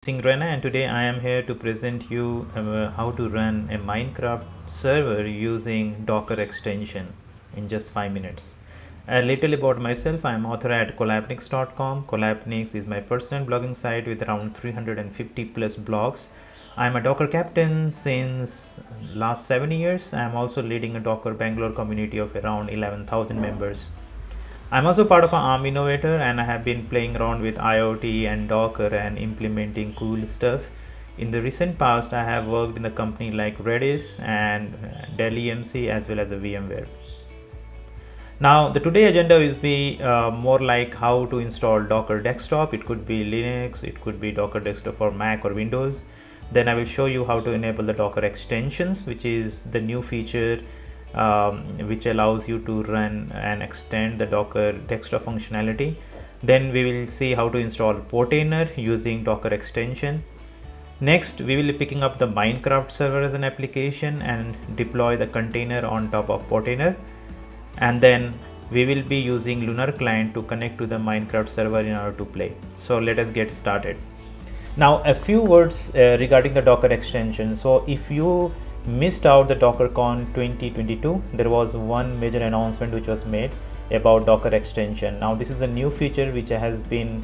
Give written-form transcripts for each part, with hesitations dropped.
Rana, and today I am here to present you how to run a Minecraft server using Docker extension in just 5 minutes. A little about myself: I am author at collabnix.com. Collabnix is my personal blogging site with around 350 plus blogs. I am a Docker captain since last 7 years. I am also leading a Docker Bangalore community of around 11,000 members. I'm also part of an ARM innovator, and I have been playing around with IoT and Docker and implementing cool stuff. In the recent past, I have worked in a company like Redis and Dell EMC as well as a VMware. Now, the today agenda is be more like how to install Docker Desktop. It could be Linux, it could be Docker Desktop for Mac or Windows. Then I will show you how to enable the Docker extensions, which is the new feature which allows you to run and extend the Docker Desktop functionality. Then we will see how to install Portainer using Docker extension. Next, we will be picking up the Minecraft server as an application and deploy the container on top of Portainer. And then we will be using Lunar client to connect to the Minecraft server in order to play. So let us get started. Now, a few words regarding the Docker extension. So if you missed out the Dockercon 2022, there was one major announcement which was made about Docker extension. Now this is a new feature which has been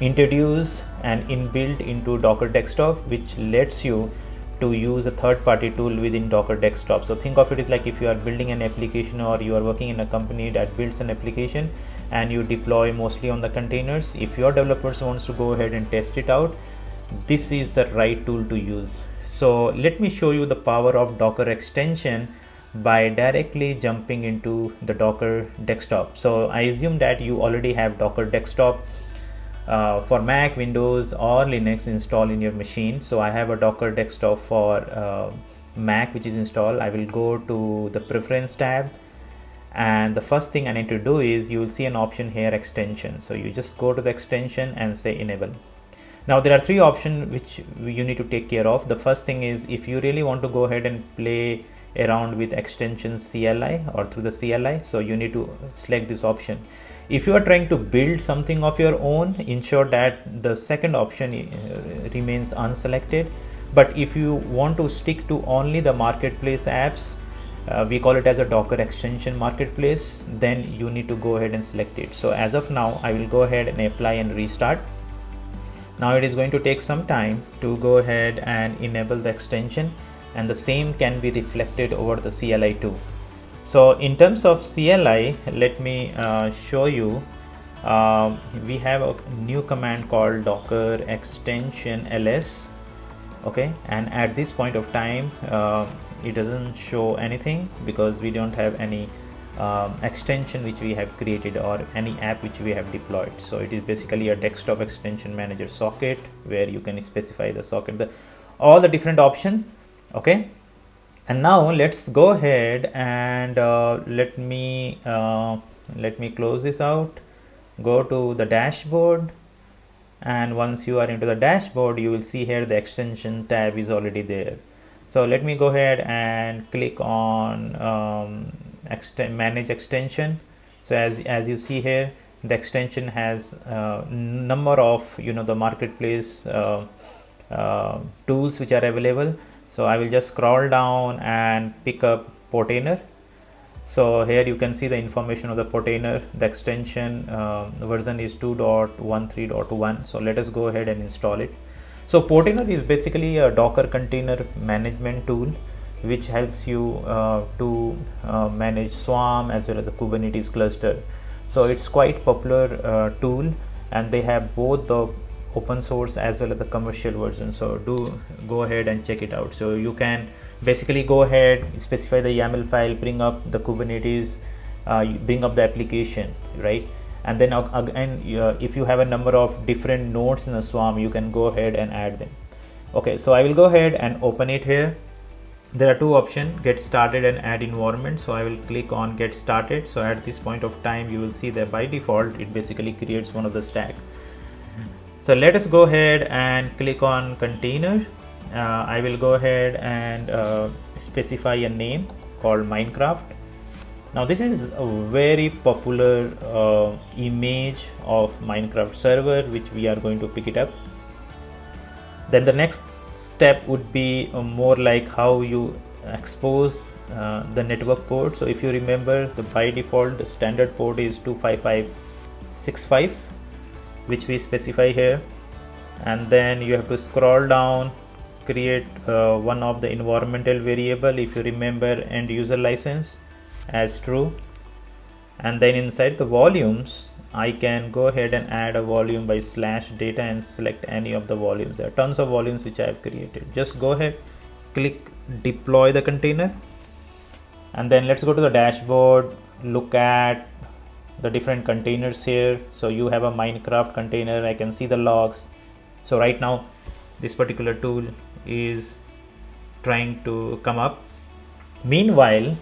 introduced and inbuilt into Docker Desktop, which lets you to use a third-party tool within Docker Desktop. So think of it as like if you are building an application or you are working in a company that builds an application and you deploy mostly on the containers. If your developers wants to go ahead and test it out, this is the right tool to use. So let me show you the power of Docker extension by directly jumping into the Docker Desktop. So I assume that you already have Docker Desktop for Mac, Windows or Linux installed in your machine. So I have a Docker Desktop for Mac which is installed. I will go to the Preference tab, and the first thing I need to do is you will see an option here, extension. So you just go to the extension and say enable. Now there are three options which you need to take care of. The first thing is if you really want to go ahead and play around with extension CLI or through the CLI, so you need to select this option. If you are trying to build something of your own, ensure that the second option remains unselected. But if you want to stick to only the marketplace apps, we call it as a Docker extension marketplace, then you need to go ahead and select it. So as of now, I will go ahead and apply and restart. Now it is going to take some time to go ahead and enable the extension, and the same can be reflected over the CLI too. So in terms of CLI, let me show you. We have a new command called Docker extension ls. Okay, and at this point of time it doesn't show anything because we don't have any extension which we have created or any app which we have deployed. So it is basically a desktop extension manager socket where you can specify the socket, all the different options. Okay, and now let's go ahead and let me close this out, go to the dashboard, and once you are into the dashboard, you will see here the extension tab is already there. So let me go ahead and click on manage extension. So as you see here, the extension has number of the marketplace tools which are available. So I will just scroll down and pick up Portainer. So here you can see the information of the Portainer. The extension version is 2.13.1. so let us go ahead and install it. So Portainer is basically a Docker container management tool which helps you to manage Swarm as well as a Kubernetes cluster. So it's quite popular tool, and they have both the open source as well as the commercial version. So do go ahead and check it out. So you can basically go ahead, specify the YAML file, bring up the Kubernetes, bring up the application, right? And then again, if you have a number of different nodes in a Swarm, you can go ahead and add them. Okay, so I will go ahead and open it here. There are two options, get started and add environment. So I will click on get started. So at this point of time, you will see that by default it basically creates one of the stack. So let us go ahead and click on container. I will go ahead and specify a name called Minecraft. Now this is a very popular image of Minecraft server which we are going to pick it up. Then the next step would be more like how you expose the network port. So if you remember, by default the standard port is 25565, which we specify here, and then you have to scroll down, create one of the environmental variable, if you remember, end user license as true, and then inside the volumes I can go ahead and add a volume by /data and select any of the volumes. There are tons of volumes which I have created. Just go ahead, click deploy the container, and then let's go to the dashboard, look at the different containers here. So you have a Minecraft container, I can see the logs. So right now this particular tool is trying to come up. Meanwhile,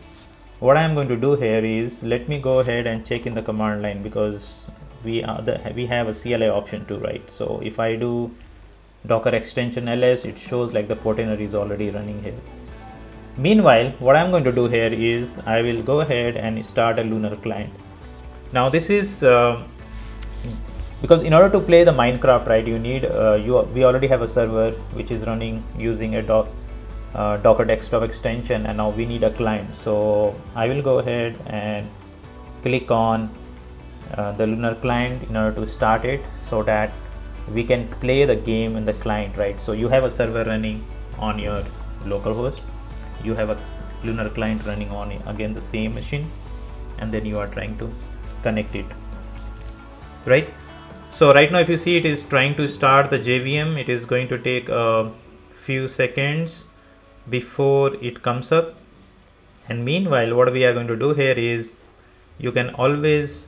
what I am going to do here is, let me go ahead and check in the command line, because we have a CLI option too, right? So if I do docker extension ls, it shows like the container is already running here. Meanwhile, what I'm going to do here is I will go ahead and start a Lunar client. Now this is because in order to play the Minecraft, right, you need we already have a server which is running using a Docker desktop extension, and now we need a client. So I will go ahead and click on the Lunar client in order to start it, so that we can play the game in the client, right? So you have a server running on your local host, you have a Lunar client running on again the same machine, and then you are trying to connect it, right? So right now if you see, it is trying to start the JVM. It is going to take a few seconds before it comes up, and meanwhile what we are going to do here is, you can always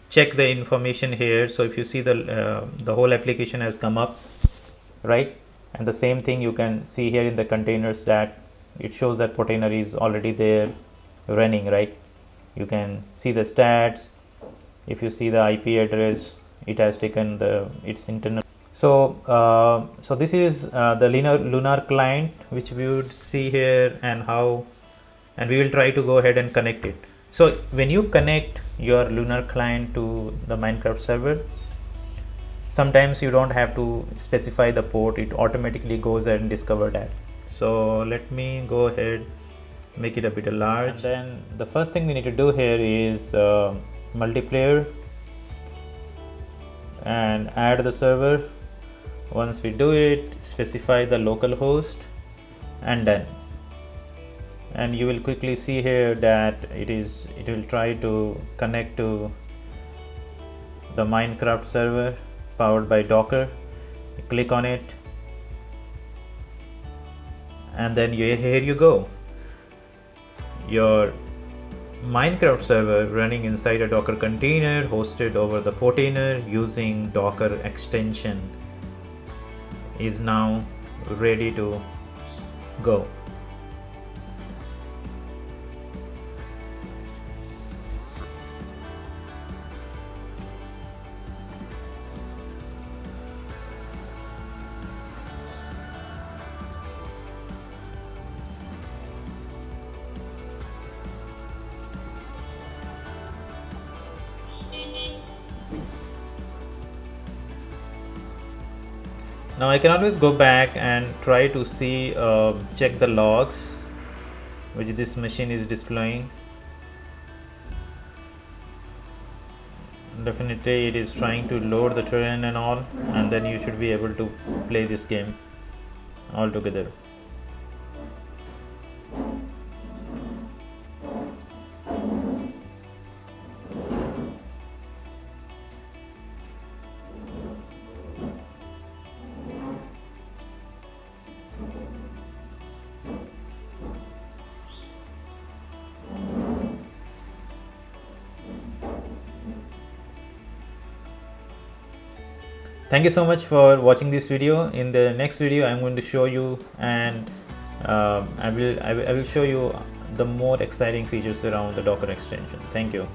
check the information here. So if you see the whole application has come up, right, and the same thing you can see here in the containers, that it shows that container is already there running, right? You can see the stats. If you see the IP address, it has taken its internal. So so this is the Lunar client which we would see here, and we will try to go ahead and connect it. So when you connect your Lunar client to the Minecraft server, sometimes you don't have to specify the port, it automatically goes and discover that. So let me go ahead, make it a bit large, and then the first thing we need to do here is multiplayer, and add the server. Once we do it, specify the local host, and done. And you will quickly see here that it will try to connect to the Minecraft server powered by Docker. You click on it, and then here you go, your Minecraft server running inside a Docker container hosted over the container using Docker extension is now ready to go. Now I can always go back and try to see, check the logs which this machine is displaying. Definitely it is trying to load the terrain and all, and then you should be able to play this game all together. Thank you so much for watching this video. In the next video I'm going to show you, and I will show you the more exciting features around the Docker extension. Thank you.